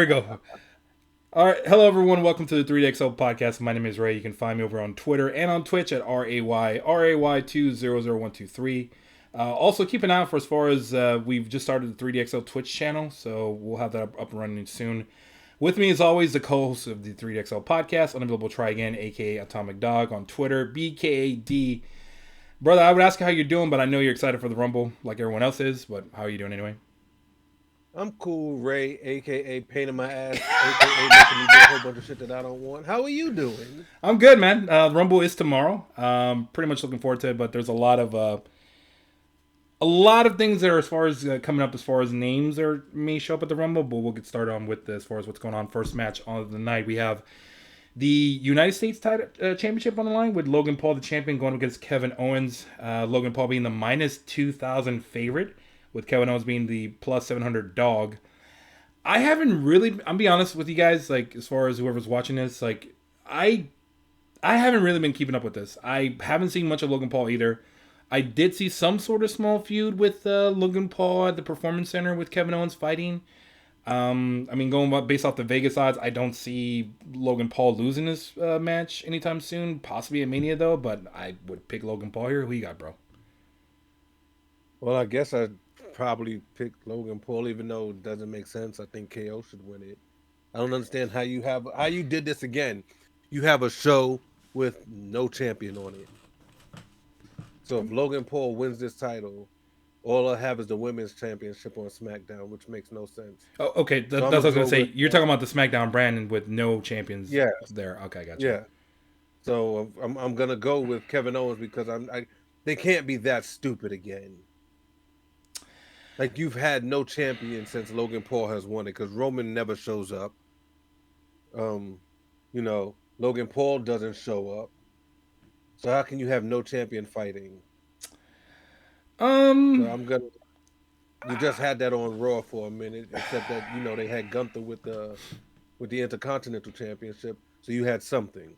we go. All right. Hello, everyone. Welcome to the 3DXL podcast. My name is Ray. You can find me over on Twitter and on Twitch at RAY200123. Also, keep an eye out for as far as we've just started the 3DXL Twitch channel, so we'll have that up and running soon. With me, as always, the co-host of the 3DXL podcast, Unavailable Try Again, aka Atomic Dog, on Twitter, BKAD. Brother, I would ask how you're doing, but I know you're excited for the Rumble, like everyone else is. But how are you doing anyway? I'm cool, Ray, aka pain in my ass, aka making me do a whole bunch of shit that I don't want. How are you doing? I'm good, man. The Rumble is tomorrow. Pretty much looking forward to it, but there's a lot of things that are as far as coming up as far as names that may show up at the Rumble. But we'll get started on with as far as what's going on. First match on the night, we have the United States title, championship on the line with Logan Paul, the champion, going against Kevin Owens. Logan Paul being the minus 2,000 favorite, with Kevin Owens being the plus 700 dog. I haven't really. I'm be honest with you guys. Like as far as whoever's watching this, like I I haven't really been keeping up with this. I haven't seen much of Logan Paul either. I did see some sort of small feud with Logan Paul at the Performance Center with Kevin Owens fighting. I mean, based off the Vegas odds, I don't see Logan Paul losing this match anytime soon. Possibly at Mania though, but I would pick Logan Paul here. Who you got, bro? Well, I guess I'd probably pick Logan Paul, even though it doesn't make sense. I think KO should win it. I don't understand how you did this again. You have a show with no champion on it. So if Logan Paul wins this title, all I have is the women's championship on SmackDown, which makes no sense. Oh, okay. So That's I'm what I gonna was gonna go say. with You're talking about the SmackDown brand and with no champions yeah, there. Okay, gotcha. yeah. So I'm gonna go with Kevin Owens because they can't be that stupid again. Like you've had no champion since Logan Paul has won it because Roman never shows up. Um, Logan Paul doesn't show up. So how can you have no champion fighting? So Um, I'm gonna. You just had that on Raw for a minute, except that they had Gunther with the Intercontinental Championship, so you had something.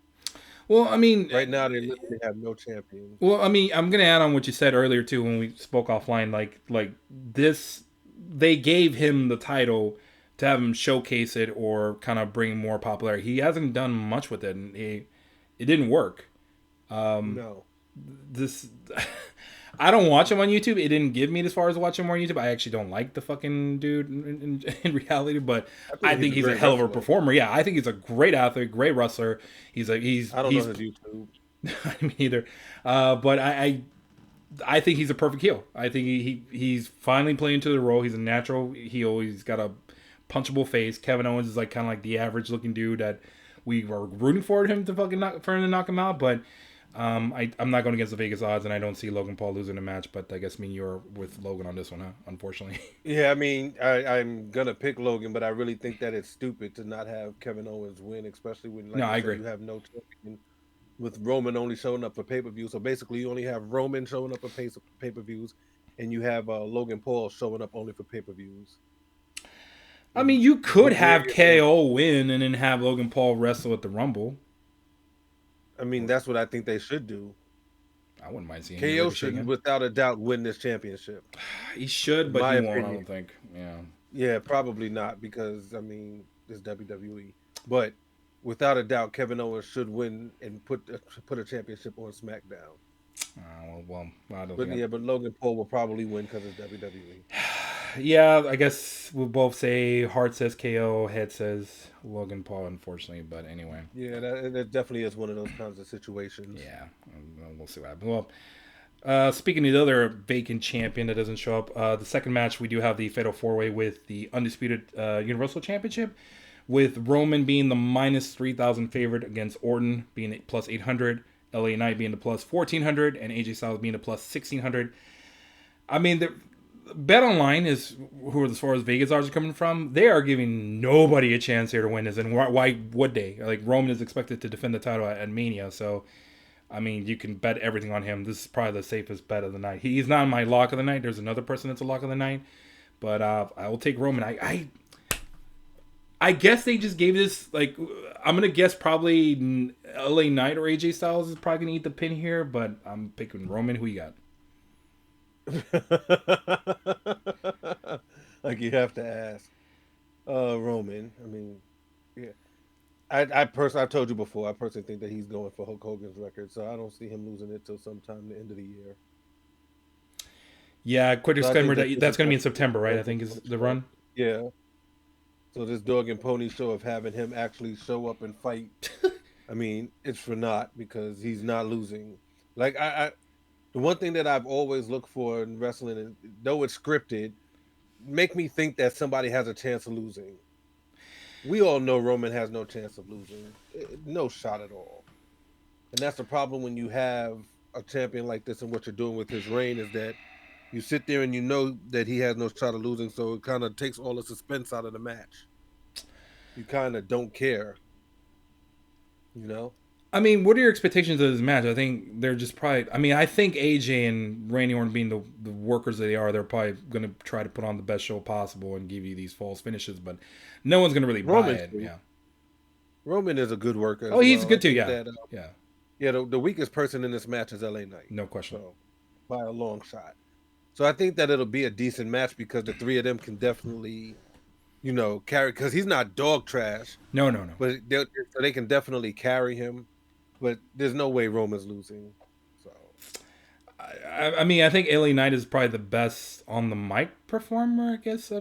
well, I mean, Right now they literally have no champion. I'm gonna add on what you said earlier too when we spoke offline. Like this, they gave him the title to have him showcase it or kind of bring more popularity. He hasn't done much with it, and it didn't work. Um, No. this I don't watch him on YouTube. It didn't give me as far as watching more on YouTube. I actually don't like the fucking dude in reality, but I think I he's think a he's a great hell of a wrestler. performer. Yeah, I think he's a great athlete, great wrestler. I don't know He's his YouTube. I mean either, but I think he's a perfect heel. I think he's finally playing to the role. He's a natural heel. He's got a punchable face. Kevin Owens is like kind of like the average looking dude that we were rooting for him to for him to knock him out, but. I'm not going against the Vegas odds, and I don't see Logan Paul losing a match. But I guess you're with Logan on this one, huh? Unfortunately. Yeah, I mean, I'm gonna pick Logan, but I really think that it's stupid to not have Kevin Owens win, especially when, No, like you I said, agree. you have no champion with Roman only showing up for pay per view. So basically, you only have Roman showing up for pay per views, and you have Logan Paul showing up only for pay per views. I mean, you could Where have you're gonna, KO win and then have Logan Paul wrestle at the Rumble. I mean, Or that's what I think they should do. I wouldn't mind seeing KO Ricochet should, again. without a doubt, win this championship. He should, In but my he won't. I opinion, don't think. Yeah. yeah, probably not because I mean it's WWE, but without a doubt, Kevin Owens should win and put a championship on SmackDown. I don't But think. yeah, but Logan Paul will probably win because it's WWE. Yeah, I guess we'll both say heart says KO, head says Logan Paul. Unfortunately, but anyway. Yeah, that definitely is one of those kinds of situations. Yeah, we'll see what happens. Well, speaking of the other vacant champion that doesn't show up, the second match we do have the Fatal Four Way with the undisputed Universal Championship, with Roman being the minus 3,000 favorite against Orton being plus 800, LA Knight being the plus 1,400, and AJ Styles being the plus 1,600. I mean, the Bet Online is who, as far as Vegas odds are coming from, they are giving nobody a chance here to win this, and why would they? Like Roman is expected to defend the title at Mania, so I mean, you can bet everything on him. This is probably the safest bet of the night. He's not my lock of the night. There's another person that's a lock of the night, but I will take Roman. I guess they just gave this like I'm gonna guess probably LA Knight or AJ Styles is probably gonna eat the pin here, but I'm picking Roman. Who you got? Like you have to ask. Roman. I mean, yeah. I've told you before. I personally think that he's going for Hulk Hogan's record, so I don't see him losing it till sometime the end of the year. Yeah, quick So I disclaimer think that that this is that's going to be in definitely September, a right? I dog and think is pony the show. run. Yeah. So this dog and pony show of having him actually show up and fight, I mean, it's for naught because he's not losing. Like the one thing that I've always looked for in wrestling, and though it's scripted, make me think that somebody has a chance of losing. We all know Roman has no chance of losing, no shot at all. And that's the problem when you have a champion like this, and what you're doing with his reign is that you sit there and you know that he has no shot of losing, so it kind of takes all the suspense out of the match. You kind of don't care, you know. I mean, what are your expectations of this match? I think they're just probably. I mean, I think AJ and Randy Orton being the workers that they are, they're probably going to try to put on the best show possible and give you these false finishes, but no one's going to really buy Roman it. too. Yeah. Roman is a good worker Oh, as he's well. I good too. think Yeah. that Yeah. yeah, the weakest person in this match is LA Knight. No question. So by a long shot. So I think that it'll be a decent match because the three of them can definitely, carry because he's not dog trash, No, no, no. but so they can definitely carry him. But there's no way Roman's losing. So I mean, I think LA Knight is probably the best on the mic performer. I guess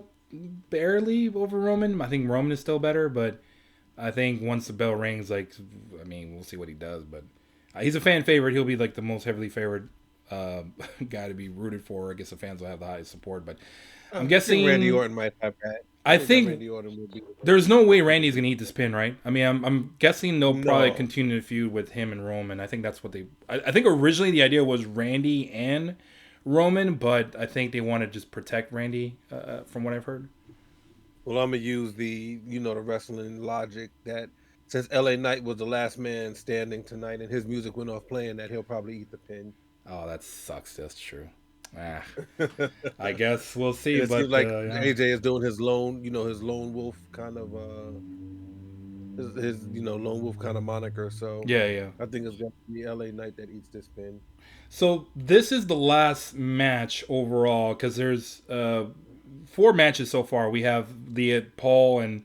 barely over Roman. I think Roman is still better, but I think once the bell rings, like, I mean, we'll see what he does. But he's a fan favorite. He'll be like the most heavily favored uh, guy to be rooted for. I guess the fans will have the highest support. But I'm I think Randy guessing. Orton might have that. I I think that think Randy Orton will be the one there's to no take way the Randy's pin. gonna eat this pin, right? I mean, I'm guessing they'll probably No, continue to feud with him and Roman. I think that's what they. I think originally the idea was Randy and Roman, but I think they want to just protect Randy, from what I've heard. well, I'm gonna use the wrestling logic that since LA Knight was the last man standing tonight and his music went off playing, that he'll probably eat the pin. Oh, that sucks. That's true. Ah, I guess we'll see. And it seems But like yeah, AJ is doing his lone wolf kind of his lone wolf kind of moniker. So yeah, yeah. I think it's gonna be LA Knight that eats this pin. So this is the last match overall because there's four matches so far. We have the Paul and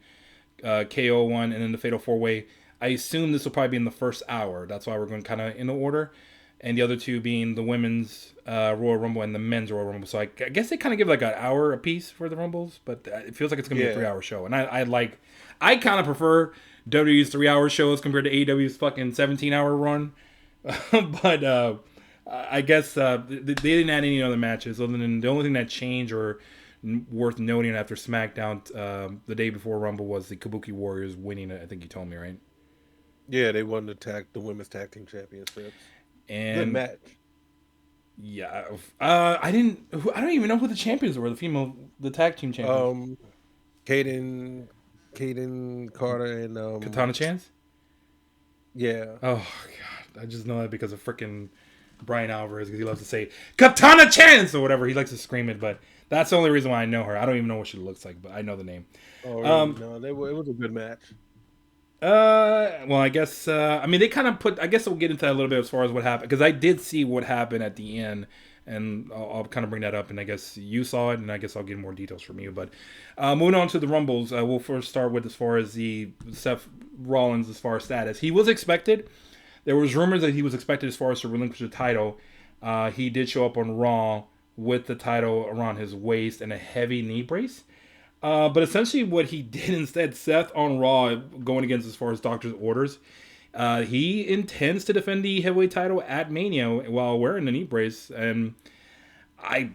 KO one, and then the Fatal Four Way. I assume this will probably be in the first hour. That's why we're going kind of in the order, and the other two being the women's Royal Rumble and the men's Royal Rumble. So I guess they kind of give like an hour a piece for the Rumbles, but it feels like it's going to be a Yeah, 3 hour show. And I kind of prefer WWE's 3 hour shows compared to AEW's fucking 17 hour run. But I guess they didn't add any other matches other than the only thing that changed or worth noting after SmackDown the day before Rumble was the Kabuki Warriors winning it. I think you told me, right? yeah, they won the women's tag team championships. Good And match. yeah, I don't even know who the champions were. The tag team champions. Um, Caden, Caden Carter and Katana Chance. yeah. Oh god, I just know that because of freaking Brian Alvarez because he loves to say Katana Chance or whatever. He likes to scream it, but that's the only reason why I know her. I don't even know what she looks like, but I know the name. Oh, really? Um, No, it was a good match. well, I guess. I mean, they kind of put. I guess we'll get into that a little bit as far as what happened because I did see what happened at the end, and I'll kind of bring that up. And I guess you saw it, and I guess I'll get more details from you. But moving on to the Rumbles, we'll first start with as far as the Seth Rollins as far as status. He was expected. There was rumors that he was expected as far as to relinquish the title. He did show up on Raw with the title around his waist and a heavy knee brace. But essentially, what he did instead, Seth on Raw, going against as far as doctor's orders, he intends to defend the heavyweight title at Mania while wearing the knee brace. And I,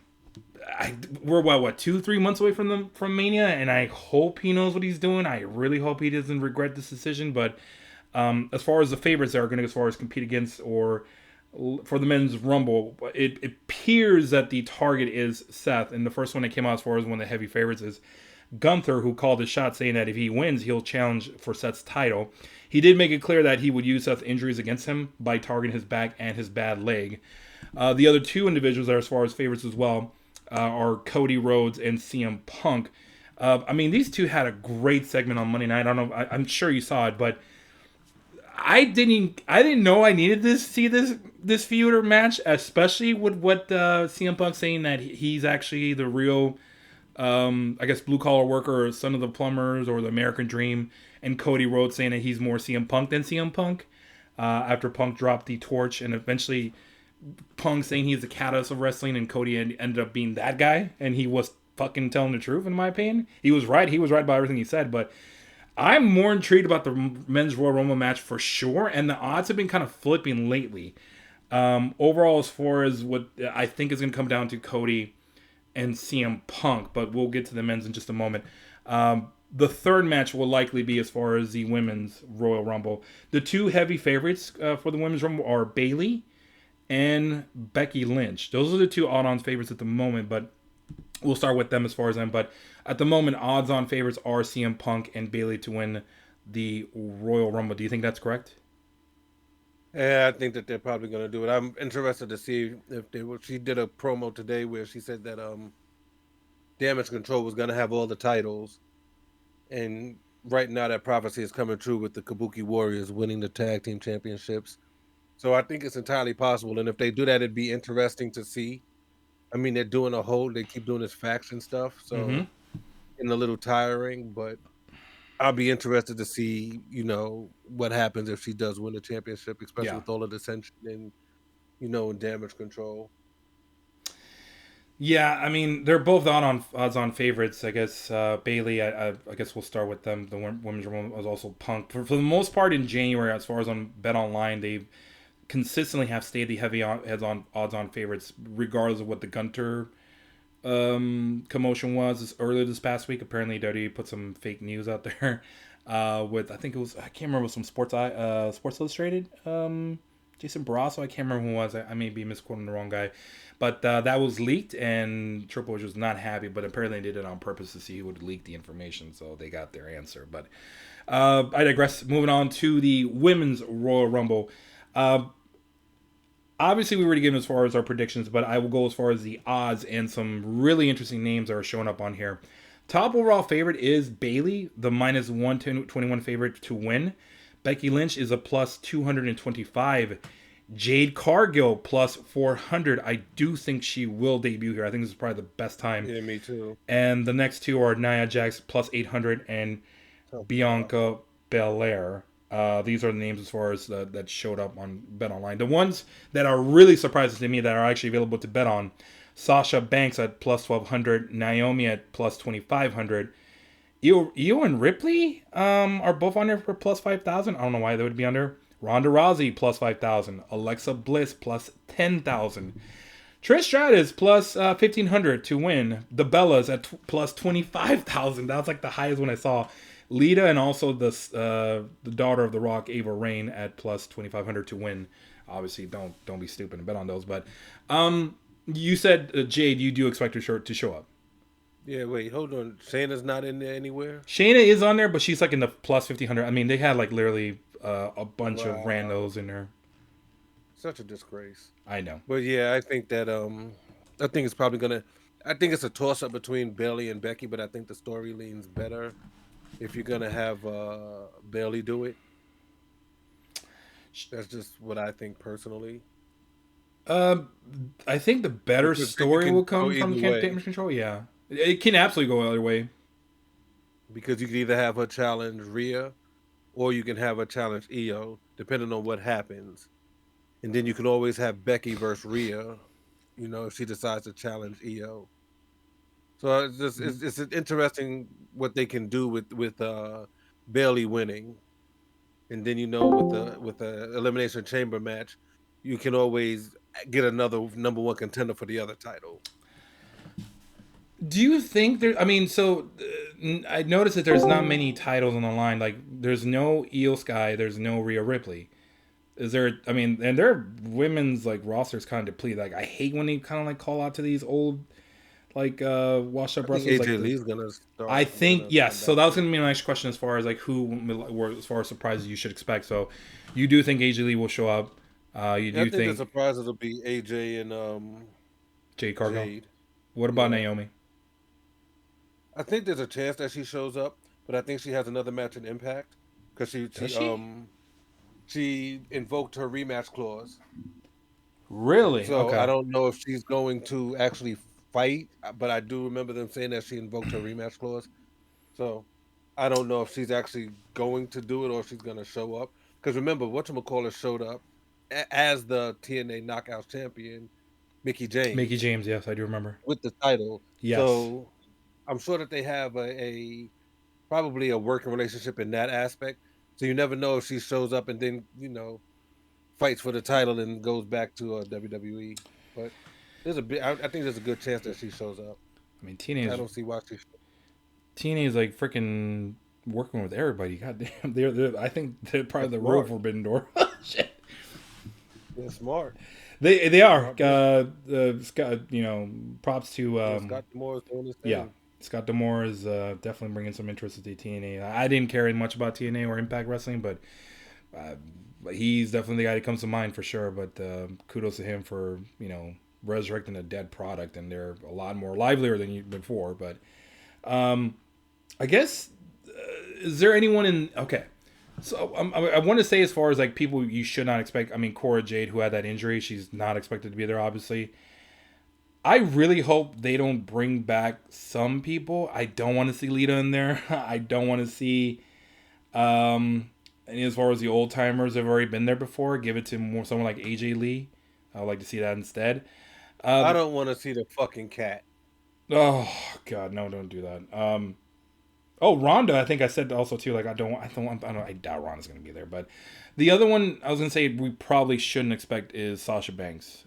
we're what 2-3 months away from Mania, and I hope he knows what he's doing. I really hope he doesn't regret this decision. But as far as the favorites that are going to as far as compete against or for the men's Rumble, it appears that the target is Seth. And the first one that came out as far as one of the heavy favorites is Gunther, who called his shot, saying that if he wins, he'll challenge for Seth's title. He did make it clear that he would use Seth's injuries against him by targeting his back and his bad leg. The other two individuals that are as far as favorites as well are Cody Rhodes and CM Punk. I mean, these two had a great segment on Monday night. I don't know. I'm sure you saw it, but I didn't know I needed to see this feud or match, especially with what CM Punk saying that he's actually the real I guess blue collar worker or son of the plumbers or the American Dream, and Cody Rhodes saying that he's more CM Punk than CM Punk. After Punk dropped the torch, and eventually Punk saying he's the catalyst of wrestling, and Cody ended up being that guy, and he was fucking telling the truth in my opinion. He was right. He was right about everything he said, but I'm more intrigued about the men's Royal Rumble match for sure, and the odds have been kind of flipping lately. Overall, as far as what I think is going to come down to Cody and CM Punk, but we'll get to the men's in just a moment. The third match will likely be as far as the women's Royal Rumble. The two heavy favorites for the women's Rumble are Bayley and Becky Lynch. Those are the two odd-on favorites at the moment, but we'll start with them as far as them. But at the moment, odds-on favorites are CM Punk and Bayley to win the Royal Rumble. Do you think that's correct? Yeah, I think that they're probably going to do it. I'm interested to see if they will. She did a promo today where she said that Damage Control was going to have all the titles, and right now that prophecy is coming true with the Kabuki Warriors winning the tag team championships. So I think it's entirely possible, and if they do that, it'd be interesting to see. I mean, they keep doing this faction stuff, Mm-hmm. so getting a little tiring, but I'll be interested to see, what happens if she does win the championship, especially Yeah. with all of the tension and and Damage Control. Yeah, I mean they're both on odds on favorites. I guess Bailey. I guess we'll start with them. The women's Rumble was also Punk for the most part in January. As far as on Bet Online, they consistently have stayed the heavy heads on odds on favorites, regardless of what the Gunter commotion was earlier this past week. Apparently, WWE put some fake news out there with I think it was I can't remember some Sports Illustrated. Jason Barrasso, I can't remember who it was. I may be misquoting the wrong guy, but that was leaked, and Triple H was not happy. But apparently, they did it on purpose to see who would leak the information, so they got their answer. But I digress. Moving on to the women's Royal Rumble. Uh, Obviously, we already given as far as our predictions, but I will go as far as the odds and some really interesting names that are showing up on here. Top overall favorite is Bayley, the minus 121 favorite to win. Becky Lynch is a plus 225. Jade Cargill plus 400. I do think she will debut here. I think this is probably the best time. Yeah, me too. And the next two are Nia Jax plus 800 and Tough spot. Bianca Belair. These are the names as far as that showed up on Bet Online. The ones that are really surprising to me that are actually available to bet on: Sasha Banks at plus 1200, Naomi at plus 2500. Io and Ripley are both on there for plus 5,000. I don't know why they would be under. Ronda Rousey plus 5,000. Alexa Bliss plus 10,000. Trish Stratus plus 1,500 to win. The Bellas at plus 25,000. That was like the highest one I saw. Lita and also the daughter of The Rock, Ava Rain, at plus 2,500 to win. Obviously, don't be stupid and bet on those. But you said Jade, you do expect her to show up. Yeah, wait, hold on. Shayna's not in there anywhere? Shayna is on there, but she's like in the plus 1,500. I mean, they had like literally a bunch of Wow. randos in there. Such a disgrace. I know. But yeah, I think that I think it's probably gonna I think it's a toss up between Bailey and Becky, but I think the story leans better if you're gonna have Bailey do it. That's just what I think personally. Um, I think the better Because then you story will can go come from either Damage way. Control. Yeah, it can absolutely go either way. Because you can either have her challenge Rhea or you can have her challenge Io, depending on what happens. And then you can always have Becky versus Rhea, if she decides to challenge Io. So it's interesting what they can do with Bailey winning, and then with the elimination chamber match, you can always get another number one contender for the other title. Do you think there? I mean, so I noticed that there's not many titles on the line. Like, there's no Io Sky, there's no Rhea Ripley. Is there? I mean, and their women's like rosters kind of deplete. Like, I hate when they kind of like call out to these old like washed up I think wrestlers. Like AJ the Lee's I think gonna yes. come So back that was too. going to be my next question as far as like who were as far as surprises you should expect. So you do think AJ Lee will show up? You Yeah, I do think the think surprises will be AJ and Jade Cargill? Jade. What about Yeah, Naomi? I think there's a chance that she shows up, but I think she has another match in Impact because she Does she she? um she invoked her rematch clause. Really? So I Okay. don't know if she's going to actually. fight, but I do remember them saying that she invoked her rematch clause. So I don't know if she's actually going to do it or if she's going to show up. Because remember, whatchamacallit showed up as the TNA Knockouts champion, Mickey Mickey James, James, yes, I do remember. with the title. Yes. So I'm sure that they have a probably a working relationship in that aspect. So you never know if she shows up and then fights for the title and goes back to WWE. But I think there's a good chance that she shows up. I mean, I don't see why she. TNA is like freaking working with everybody. God damn, I think they're probably That's the real smart. forbidden door. Shit. They're smart. They are. Smart business. Scott, props to Yeah, Scott Moore is doing his yeah. thing. Scott Demore is definitely bringing some interest to TNA. I didn't care much about TNA or Impact Wrestling, uh, but he's definitely the guy that comes to mind for sure. But kudos to him for resurrecting a dead product, and they're a lot more livelier than before. But I guess is there anyone in okay? So I want to say as far as like people you should not expect. I mean, Cora Jade, who had that injury, she's not expected to be there. Obviously, I really hope they don't bring back some people. I don't want to see Lita in there. I don't want to see any as far as the old timers have already been there before. Give it to more someone like AJ Lee. I would like to see that instead. I Um, don't want to see the fucking cat. oh God, no, don't do that. Oh, Ronda, I think I said also too. Like I doubt Ronda's gonna be there. But the other one I was gonna say we probably shouldn't expect is Sasha Banks.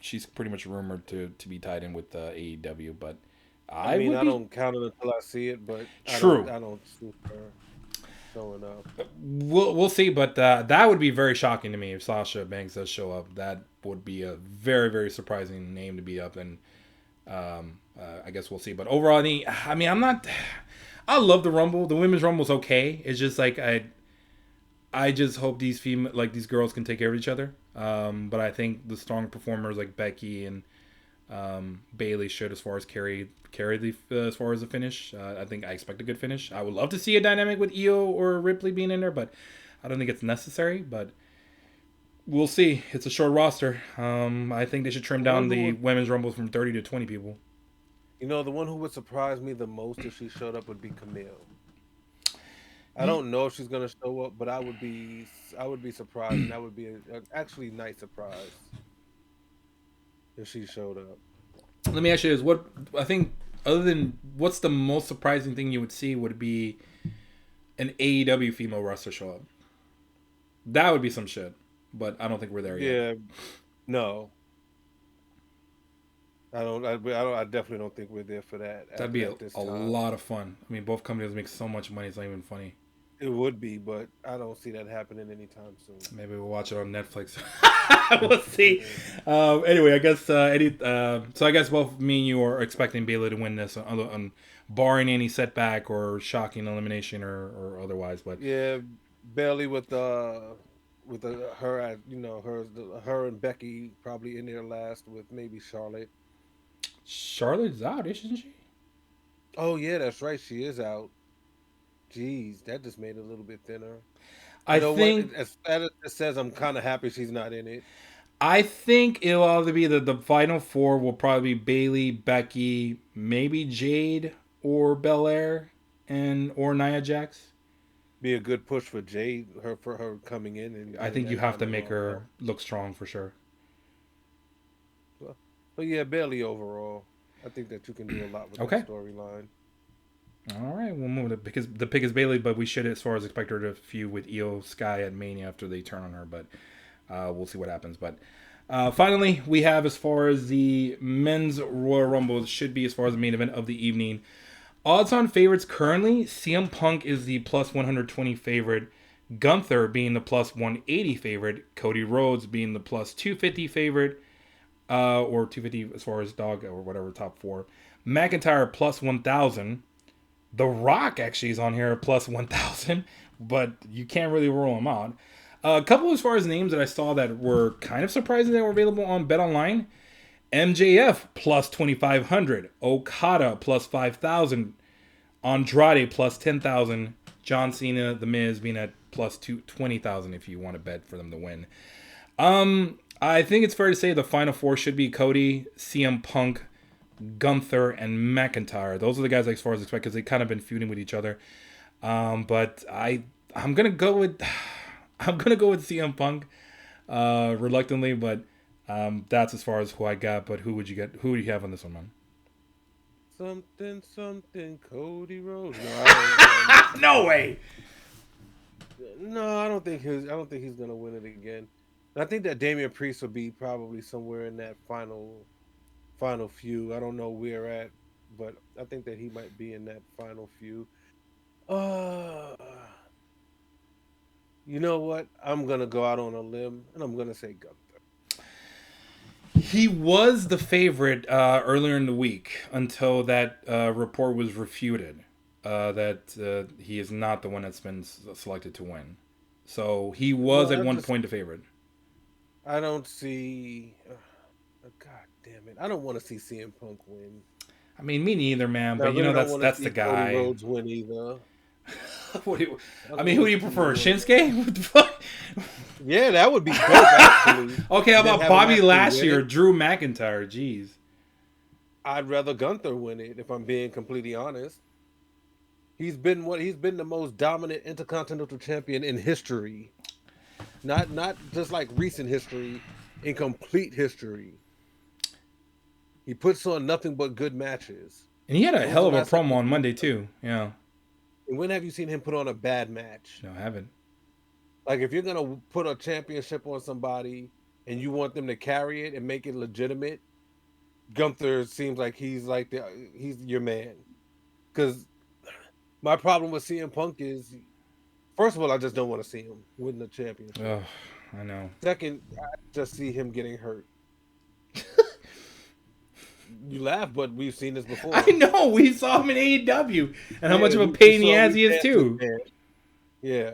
She's pretty much rumored to be tied in with AEW, but I I mean, would I be don't count it until I see it, but true. I don't see her showing up. We'll see, but that would be very shocking to me if Sasha Banks does show up. That would be a very very surprising name to be up, and I guess we'll see. But overall, I mean, I'm not. I love the Rumble. The women's Rumble's okay. It's just like I just hope these girls can take care of each other. But I think the strong performers like Becky and Bailey should, as far as carry the as far as the finish. I think I expect a good finish. I would love to see a dynamic with Io or Ripley being in there, but I don't think it's necessary. But we'll see. It's a short roster. I think they should trim The one down who the would, women's Rumbles from 30 to 20 people. the one who would surprise me the most if she showed up would be Camille. I don't know if she's gonna show up, but I would be surprised, and that would be a actually nice surprise if she showed up. Let me ask you this: what I think, other than what's the most surprising thing you would see would be an AEW female wrestler show up. That would be some shit, but I don't think we're there yet. Yeah, no, I don't. I definitely don't think we're there for that That'd be at this a time. lot of fun. I mean, both companies make so much money; it's not even funny. It would be, but I don't see that happening anytime soon. Maybe we'll watch it on Netflix. We'll see. Anyway, I guess so I guess both me and you are expecting Bayley to win this, barring any setback or shocking elimination or otherwise. But Yeah, Bailey with her at her and Becky probably in there last with maybe Charlotte. Charlotte's out, isn't she? Oh yeah, that's right. She is out. Jeez, that just made it a little bit thinner. You I know what? think As bad as it says, I'm kind of happy she's not in it. I think it'll either be the final four will probably be Bailey, Becky, maybe Jade or Belair and or Nia Jax. Be a good push for Jade, for her coming in and I getting think you that have kind to of make her look strong for sure. But yeah, Bailey overall. I think that you can do a lot with Okay. that storyline. All right, we'll move it because the pick is Bailey, but we should, as far as expect her to feud with Io Sky at Mania after they turn on her. But we'll see what happens. But finally, we have as far as the men's Royal Rumble should be as far as the main event of the evening. Odds-on favorites currently: CM Punk is the plus 120 favorite, Gunther being the plus 180 favorite, Cody Rhodes being the plus 250 favorite, or 250 as far as dog or whatever top four. McIntyre plus 1,000. The Rock actually is on here plus 1,000, but you can't really rule him out. A couple as far as names that I saw that were kind of surprising that were available on BetOnline. MJF plus 2,500. Okada plus 5,000. Andrade plus 10,000. John Cena, The Miz being at plus 20,000 if you want to bet for them to win. I think it's fair to say the final four should be Cody, CM Punk, Gunther, and McIntyre. Those are the guys, like, as far as expect, because they've kind of been feuding with each other. But I'm gonna go with I'm gonna go with CM Punk, reluctantly, but that's as far as who I got. But who would you get? Who do you have on this one, man? Something, Cody Rhodes. No way. No, I don't think he's gonna win it again. And I think that Damian Priest will be probably somewhere in that final few. I don't know where at, but I think that he might be in that final few. Uh, you know what? I'm gonna go out on a limb and I'm gonna say Gunther. He was the favorite earlier in the week until that report was refuted that he is not the one that's been selected to win. So he was Well, at one point the favorite. I don't see. God damn it! I don't want to see CM Punk win. I mean, me neither, man. I But really don't want to that's see the Cody guy. Rhodes win either. I mean, who do you prefer, Shinsuke? What the fuck? Yeah, that would be dope, actually. Okay, how about Bobby Lashley or Drew McIntyre? Jeez. I'd rather Gunther win it, if I'm being completely honest. He's been the most dominant intercontinental champion in history. Not just like recent history, in complete history. He puts on nothing but good matches. And he had a hell of a promo on Monday too. Yeah. And when have you seen him put on a bad match? No, I haven't. Like, if you're gonna put a championship on somebody and you want them to carry it and make it legitimate, Gunther seems like he's your man. Because my problem with CM Punk is, first of all, I just don't want to see him win the championship. Oh, I know. Second, I just see him getting hurt. You laugh, but we've seen this before. I know. We saw him in AEW, and how much of a pain in the ass he is too. Yeah.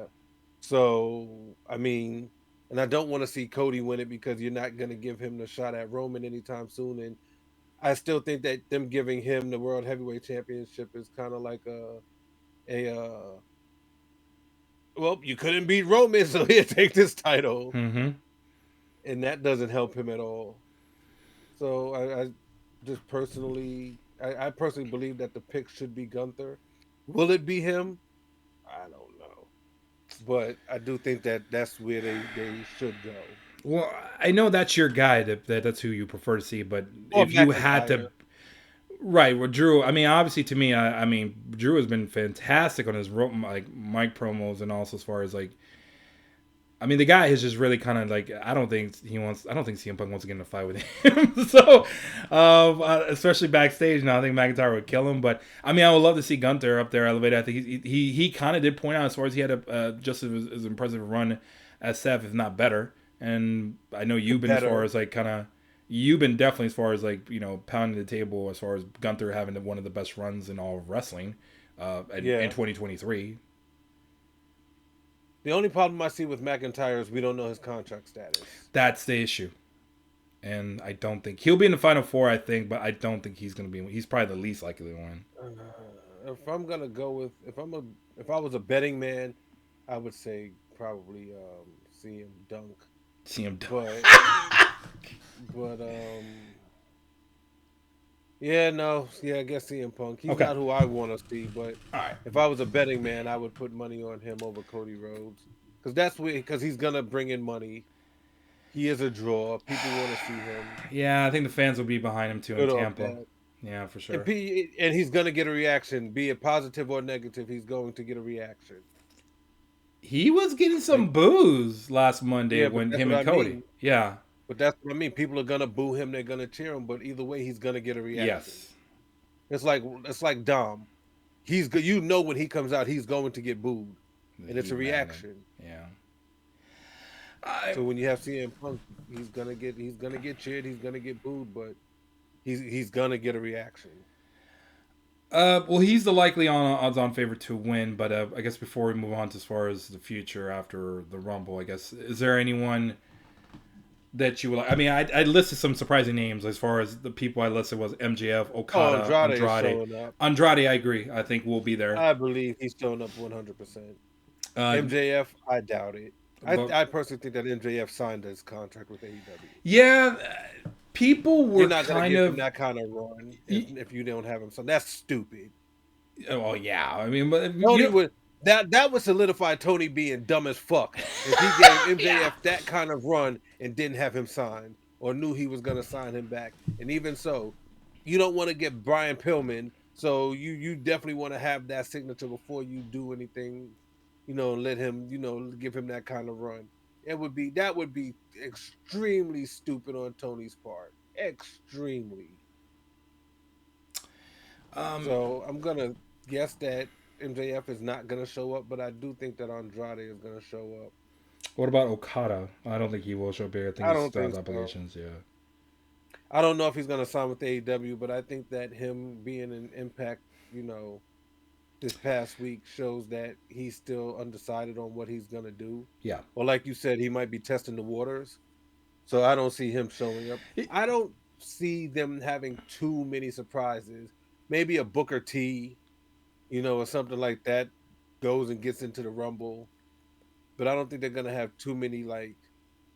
So, I mean, and I don't want to see Cody win it because you're not going to give him the shot at Roman anytime soon. And I still think that them giving him the World Heavyweight Championship is kind of like well, you couldn't beat Roman, so here, take this title. Mm-hmm. And that doesn't help him at all. So I just personally, I personally believe that the pick should be Gunther. Will it be him? I don't know. But I do think that that's where they should go. Well, I know that's your guy. That's who you prefer to see. But if you had to, right? Well, Drew. I mean, obviously, to me, I mean, Drew has been fantastic on his like mic promos and also as far as like. I mean, the guy is just really kind of like, I don't think CM Punk wants to get in a fight with him. So, especially backstage now, I think McIntyre would kill him. But I mean, I would love to see Gunther up there elevated. I think he kind of did point out as far as he had a just as impressive a run as Seth, if not better. And I know you've been as far as like you've been definitely as far as like, you know, pounding the table as far as Gunther having one of the best runs in all of wrestling in 2023. The only problem I see with McIntyre is we don't know his contract status. That's the issue. And I don't think he'll be in the final four, I think, but I don't think he's going to be. He's probably the least likely one. If I'm going to go with, if I was a betting man, I would say probably CM Dunk. CM Dunk. But I guess CM Punk. He's not who I want to see, but if I was a betting man, I would put money on him over Cody Rhodes, because he's gonna bring in money. He is a draw. People want to see him. Yeah, I think the fans will be behind him too in Tampa. Yeah, for sure. And he's gonna get a reaction, be it positive or negative. He's going to get a reaction. He was getting some boos last Monday when him and Cody. Mean. Yeah. But that's what I mean. People are gonna boo him. They're gonna cheer him. But either way, he's gonna get a reaction. Yes. It's like Dom. He's when he comes out, he's going to get booed, and it's a reaction. Yeah. So when you have CM Punk, he's gonna get cheered. He's gonna get booed, but he's gonna get a reaction. Well, he's the likely odds-on favorite to win. But I guess before we move on to as far as the future after the Rumble, I guess, is there anyone that you would like? I mean, I listed some surprising names as far as the people I listed was MJF, Okada, Andrade. Andrade, I agree. I think will be there. I believe he's showing up 100%. MJF, I doubt it. I personally think that MJF signed his contract with AEW. Yeah, people You're were not gonna kind give him of. that kind of run if you don't have him. So that's stupid. Oh yeah, I mean, but Tony you would that would solidify Tony being dumb as fuck if he gave yeah. MJF that kind of run and didn't have him signed or knew he was gonna sign him back. And even so, you don't want to get Brian Pillman, so you definitely want to have that signature before you do anything. Let him give him that kind of run. That would be extremely stupid on Tony's part, extremely. Um, So I'm gonna guess that MJF is not gonna show up, but I do think that Andrade is gonna show up. what about Okada? I don't think he will show up here. I think I he don't still think has so. obligations. Yeah. I don't know if he's gonna sign with AEW, but I think that him being an Impact, this past week shows that he's still undecided on what he's gonna do. Yeah. Or like you said, he might be testing the waters. So I don't see him showing up. I don't see them having too many surprises. Maybe a Booker T, or something like that goes and gets into the Rumble. But I don't think they're gonna have too many like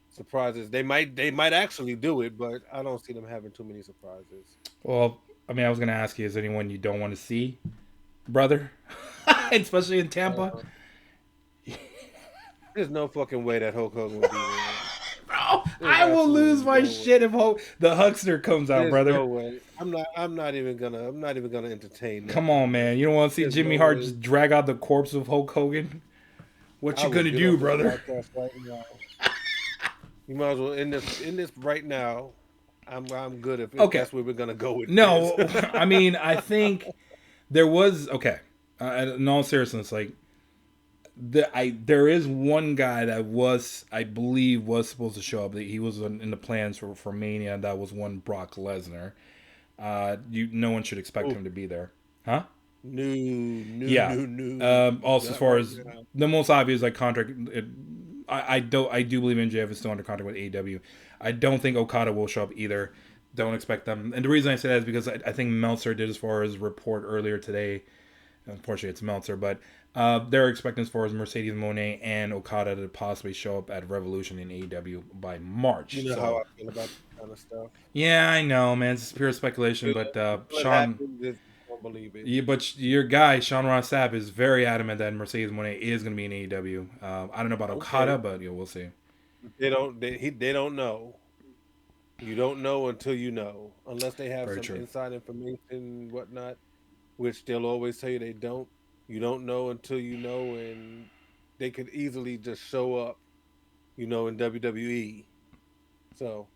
surprises. They might actually do it, but I don't see them having too many surprises. Well, I mean, I was gonna ask you, is anyone you don't want to see, brother? Especially in Tampa. Uh, there's no fucking way that Hulk Hogan would be there. Bro, There's I will lose absolutely my no way. shit if the Huckster comes out, There's brother. no way. I'm not even gonna entertain that Come on, kind of. man. You don't want to see There's Jimmy no Hart way. just drag out the corpse of Hulk Hogan? What I you will gonna get do, off this brother? podcast right now. You might as well end this right now. I'm good if Okay. that's where we're gonna go with this. No, I mean, I think there was okay. In all seriousness, like there is one guy that I believe was supposed to show up. He was in the plans for Mania, and that was one Brock Lesnar. No one should expect Oh, him to be there, huh? no, no, Yeah. no, no. Also, as Not far right as now. the most obvious like contract, I do believe MJF is still under contract with AEW. I don't think Okada will show up either. Don't expect them. And the reason I say that is because I think Meltzer did as far as report earlier today. Unfortunately, it's Meltzer, but they're expecting as far as Mercedes Moné and Okada to possibly show up at Revolution in AEW by You March. know how I So feel about this kind of stuff. yeah, I know, man. It's pure speculation, but Until it Sean. happens, just don't believe it. Yeah, but your guy Sean Ross Sapp is very adamant that Mercedes Moné is going to be in AEW. I don't know about Okay, Okada, but we'll see. they don't know. You don't know until you know, unless they have Very some true. inside information, whatnot, which they'll always tell you they don't. You don't know until you know, and they could easily just show up, in WWE. So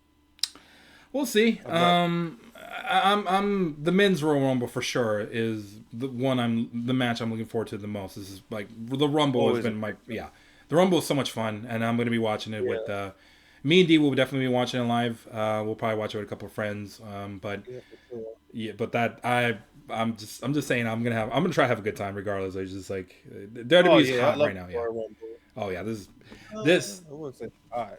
We'll see. I'm not. I'm the men's Royal Rumble for sure is the match I'm looking forward to the most. This is like the Rumble has Always. been my yeah. The Rumble is so much fun, and I'm going to be watching it Yeah, with me and Dee will definitely be watching it live. We'll probably watch it with a couple of friends. But yeah, for sure. yeah, but that I'm just saying I'm gonna try to have a good time regardless. It's just like Oh WWE is yeah, I hot love right now. the Yeah. Royal Rumble. Oh yeah. This I wouldn't say hot.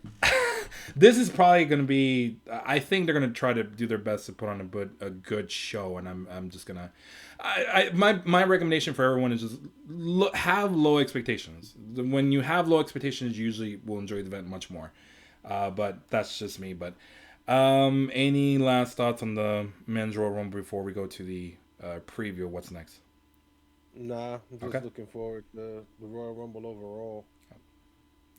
this is probably going to be. I think they're going to try to do their best to put on a good show, and I'm just gonna. My recommendation for everyone is just have low expectations. When you have low expectations, you usually will enjoy the event much more. But that's just me. But any last thoughts on the men's Royal Rumble before we go to the preview of what's next? Nah, I'm Okay, just looking forward to the Royal Rumble overall.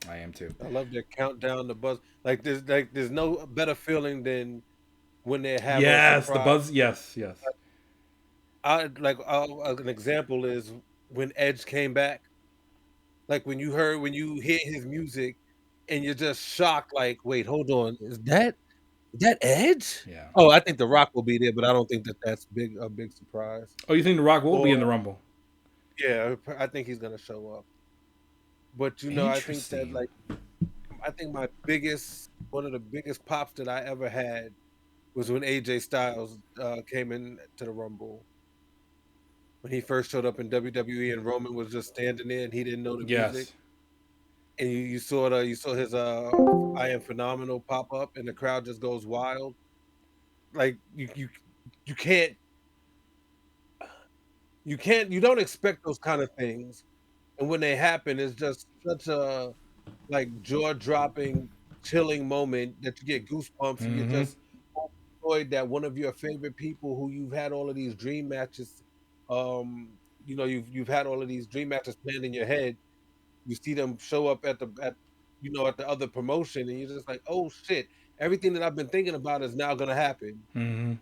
I am too. I love that countdown, the buzz. There's no better feeling than when they have a Yes, the surprise. buzz. Yes, yes. An example is when Edge came back. Like when you hear his music, and you're just shocked. Like, wait, hold on, is that Edge? Yeah. Oh, I think The Rock will be there, but I don't think that that's a big surprise. Oh, you think The Rock will be Or in the Rumble? yeah, I think he's gonna show up. But I think that Interesting. I think one of the biggest pops that I ever had was when AJ Styles came in to the Rumble. When he first showed up in WWE and Roman was just standing there and he didn't know the music. Yes. And you saw his I am phenomenal pop up and the crowd just goes wild. Like you can't you don't expect those kind of things. And when they happen, it's just such a like jaw dropping, chilling moment that you get goosebumps and you're Mm-hmm. just enjoyed that one of your favorite people who you've had all of these dream matches, you've had all of these dream matches planned in your head. You see them show up at the other promotion, and you're just like, oh shit, everything that I've been thinking about is now gonna happen. Mm-hmm.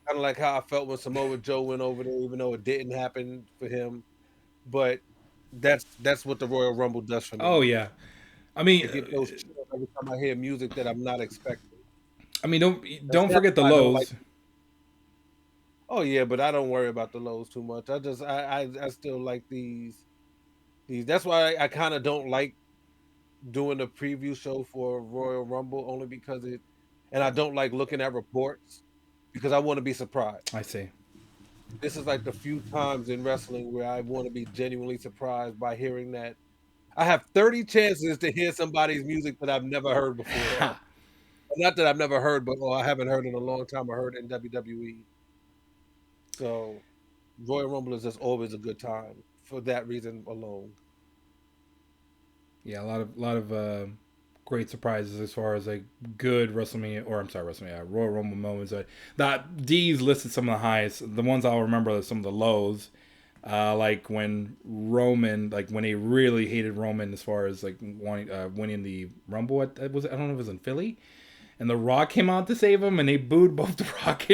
Kind of like how I felt when Samoa Joe went over there, even though it didn't happen for him. But that's what the Royal Rumble does for Oh me. yeah. I mean, I get those chills every time I hear music that I'm not expecting. That's don't that's forget the why I don't like. lows. Oh yeah, but I don't worry about the lows too much. I still like these. That's why I kind of don't like doing a preview show for Royal Rumble only because and I don't like looking at reports because I want to be surprised. I see. This is like the few times in wrestling where I want to be genuinely surprised by hearing that I have 30 chances to hear somebody's music that I've never heard before. Not that I've never heard, but I haven't heard in a long time. I heard it in WWE. So Royal Rumble is just always a good time for that reason alone. Yeah, a lot of great surprises as far as like good WrestleMania, or I'm sorry, WrestleMania Royal Rumble moments. That D's listed some of the highest. The ones I'll remember are some of the lows. Like when Roman, like when they really hated Roman as far as like wanting winning the Rumble. I don't know if it was in Philly, and The Rock came out to save him, and they booed both The Rock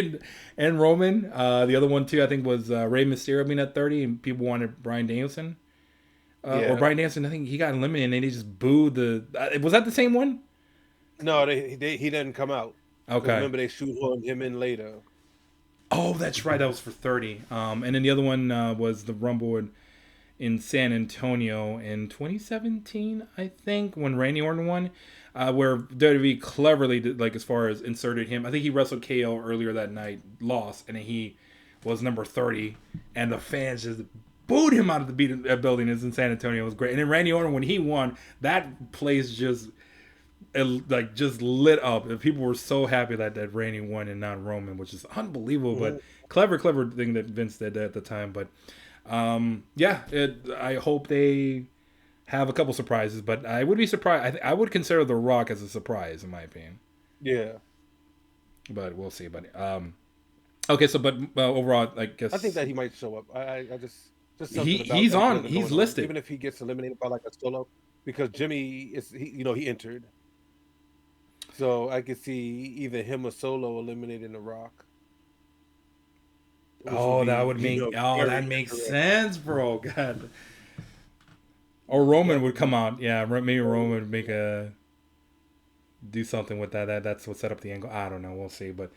and Roman. The other one too, I think, was Rey Mysterio being at 30, and people wanted Bryan Danielson. Or Yeah. Bryan Danielson, I think he got eliminated, and they just booed the. Was that the same one? No, he didn't come out because Okay. remember they shoehorned him in later. Oh, that's right. That was for 30. And then the other one was the Rumble in San Antonio in 2017, I think, when Randy Orton won, where WWE cleverly did, like, as far as inserted him. I think he wrestled KO earlier that night, lost, and then he was number 30, and the fans just booed him out of the building. It's in San Antonio. It was great. And then Randy Orton, when he won, that place just just lit up. And people were so happy that Randy won and not Roman, which is unbelievable. Mhm. But clever thing that Vince did at the time. But I hope they have a couple surprises. But I would be surprised. I would consider The Rock as a surprise, in my opinion. Yeah, But we'll see. But okay. So, but overall, I I think guess that he might show up. I just something about he's that on. brother He's going on, listed. even if he gets eliminated by like a solo, because Jimmy he entered, so I could see either him or Solo eliminating The Rock, which would Oh, that be would make. Oh, very that makes interesting. sense, bro. God. Or Roman That would would come be out. Yeah, maybe very Roman would make a do something with that. That's what set up the angle. I don't know. We'll see. But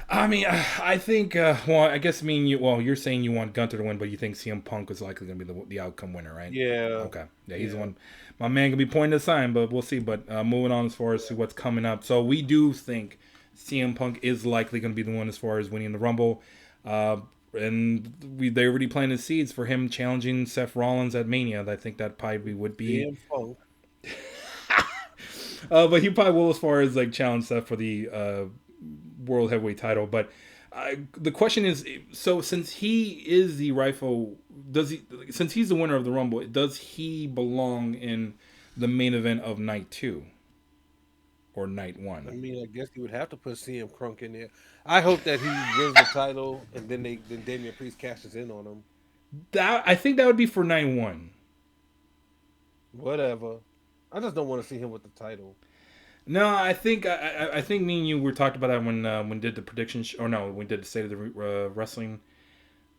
I mean, I think. Well, I guess you. Well, you're saying you want Gunter to win, but you think CM Punk is likely going to be the outcome winner, right? yeah, Okay. Yeah, he's the yeah. one. My man can be pointing the sign, but we'll see. But moving on as far as to what's coming up, so we do think CM Punk is likely going to be the one as far as winning the Rumble. And they already planted seeds for him challenging Seth Rollins at Mania. I think that probably would be. CM Punk. But he probably will as far as like challenge Seth for the world heavyweight title. But the question is, so since he is the rightful, since he's the winner of the Rumble, does he belong in the main event of night 2 or night I 1? mean, I guess you would have to put CM Crunk in there. I hope that he wins the title and then Damian Priest cashes in on him. That I think that would be for night 1. Whatever. I just don't want to see him with the title. No, I think me and you were talked about that when did the prediction or no, we did the state of the wrestling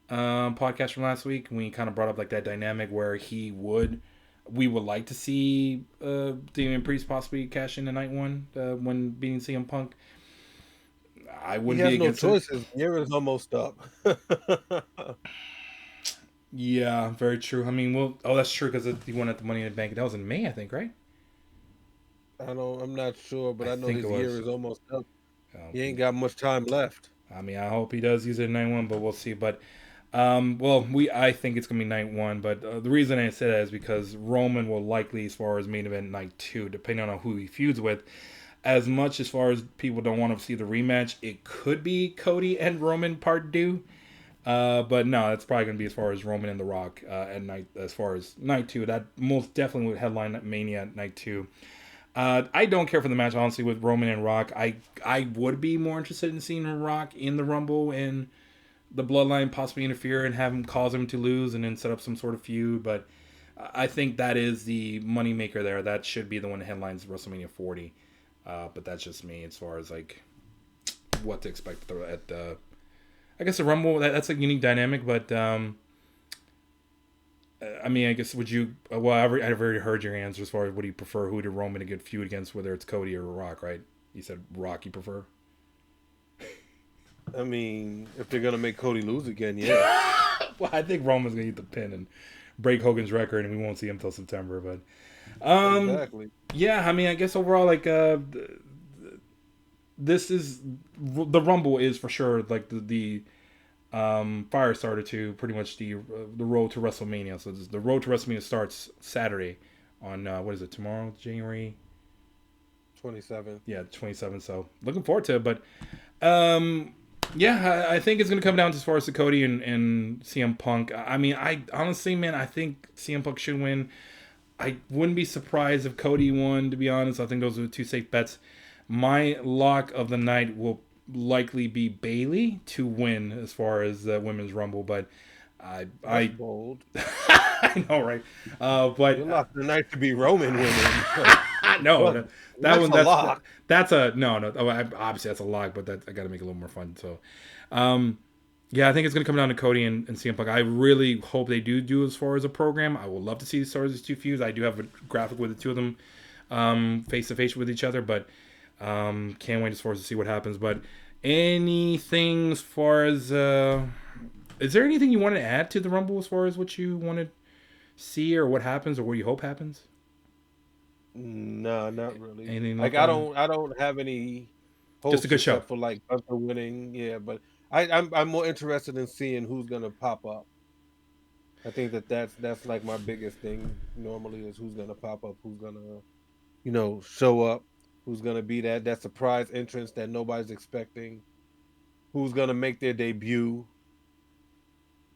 podcast from last week. We kind of brought up like that dynamic where we would like to see Damian Priest possibly cash in the night 1 when beating CM Punk. I He wouldn't be has no against it. choices. The year is almost up. Yeah, very true. I mean, that's true because he won at the Money in the Bank. That was in May, I think, right? I'm not sure, but I I know think it his year was. is almost up. Um, He ain't got much time left. I mean, I hope he does use it in night 1, but we'll see. But I think it's gonna be night 1. But the reason I say that is because Roman will likely, as far as main event night 2, depending on who he feuds with. As much as far as people don't want to see the rematch, it could be Cody and Roman part 2. But no, it's probably gonna be as far as Roman and The Rock at night. As far as night 2, that most definitely would headline Mania at night 2. I don't care for the match, honestly, with Roman and Rock. I would be more interested in seeing Rock in the Rumble and the Bloodline possibly interfere and have him cause him to lose and then set up some sort of feud. But I think that is the moneymaker there. That should be the one that headlines WrestleMania 40. But that's just me as far as like what to expect at the. I guess the Rumble, that's a unique dynamic, but I mean, I guess would you? Well, I've already heard your answer as far as what do you prefer, who to Roman to get feud against, whether it's Cody or Rock, right? You said Rock you prefer. I mean, if they're gonna make Cody lose again, yeah. Well, I think Roman's gonna eat the pin and break Hogan's record, and we won't see him till September. But Exactly. yeah, I mean, I guess overall, like this is the Rumble is for sure like the fire starter to pretty much the road to WrestleMania. So the road to WrestleMania starts Saturday on what is it, tomorrow, January 27. Yeah, 27th. So looking forward to it. But yeah, I think it's gonna come down to as far as the Cody and CM Punk. I mean, I honestly, man, I think CM Punk should win. I wouldn't be surprised if Cody won, to be honest. I think those are the two safe bets. My lock of the night will likely be Bayley to win as far as the women's Rumble, but That's bold. I know, right? But Your lock of the night to be Roman winning. no, that that's one a lock. that's a no. Obviously that's a lock, but I got to make it a little more fun. So, yeah, I think it's gonna come down to Cody and CM Punk. I really hope they do as far as a program. I would love to see as far as these two feuds. I do have a graphic with the two of them face to face with each other, but can't wait as far as to see what happens. But anything as far as is there anything you want to add to the Rumble as far as what you want to see or what happens or what you hope happens? No, not really. Anything Like I don't have any just a hopes good show. except for like Gunther winning. Yeah, but I'm more interested in seeing who's gonna pop up. I think that's like my biggest thing normally is who's gonna pop up, who's gonna show up, who's gonna be that surprise entrance that nobody's expecting, who's gonna make their debut.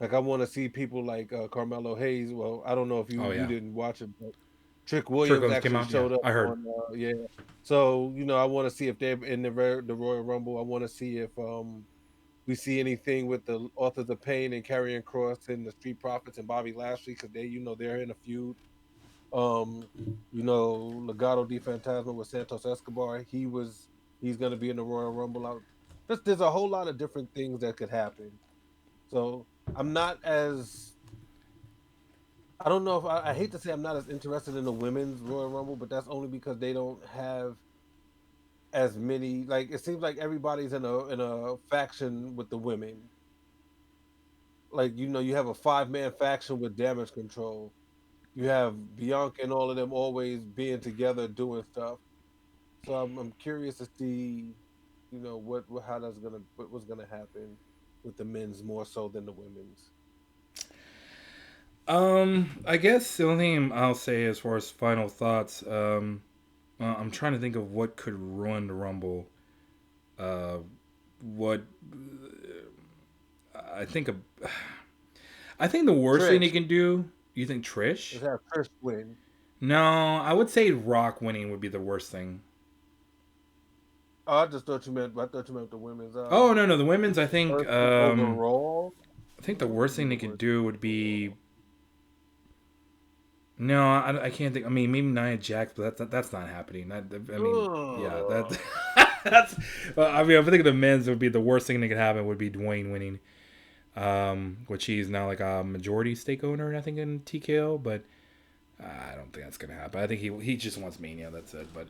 Like I want to see people like Carmelo Hayes. Well, I don't know if Oh you yeah, didn't watch it, but Trick Williams Trickles came actually out. Yeah, showed up I heard. on yeah. So I want to see if they're in the Royal Rumble. I want to see if we see anything with the Authors of Pain and Karrion Kross and the Street Profits and Bobby Lashley because they're in a feud. Um, Legado de Fantasma with Santos Escobar. He's gonna be in the Royal Rumble. There's a whole lot of different things that could happen. So I'm not as I don't know if I hate to say I'm not as interested in the women's Royal Rumble, but that's only because they don't have as many. Like it seems like everybody's in a faction with the women. Like you have a 5-man faction with Damage Control. You have Bianca and all of them always being together doing stuff. So I'm curious to see, what how that's gonna what's gonna happen with the men's more so than the women's. I guess the only thing I'll say as far as final thoughts, I'm trying to think of what could ruin the Rumble. What I think of, I think the worst thing they Trish, can do. You think Trish? let's have Trish win. No, I would say Rock winning would be the worst thing. Oh, I thought you meant the women's Oh no, the women's. I think versus overall. I think the What worst would be thing the they could worst do would be. No, I can't think. I mean, maybe Nia Jax, but that's not happening. I mean, yeah, Ugh. that's. Well, I mean, I think the men's would be the worst thing that could happen would be Dwayne winning, which he's now like a majority stake owner, I think, in TKO. But I don't think that's gonna happen. I think he just wants Mania. That's it. But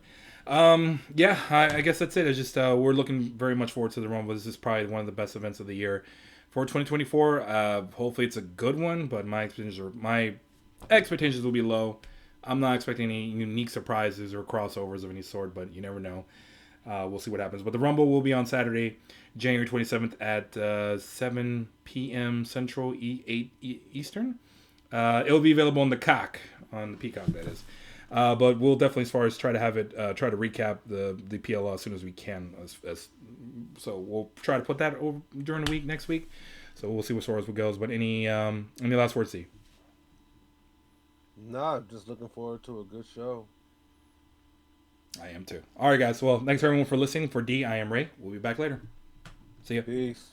yeah, I guess that's it. It's just we're looking very much forward to the Rumble. This is probably one of the best events of the year for 2024. Hopefully, it's a good one. But my expectations will be low. I'm not expecting any unique surprises or crossovers of any sort, but you never know. We'll see what happens. But the Rumble will be on Saturday, January 27th at 7 p.m. Central, 8 Eastern. It'll be available on the Peacock, that is. But we'll definitely, as far as try to have it, try to recap the PLL as soon as we can. So we'll try to put that over during the week next week. So we'll see what as it goes. But any last words, Steve? Nah, just looking forward to a good show. I am too. All right, guys. Well, thanks everyone for listening. For D, I am Ray. We'll be back later. See ya. Peace.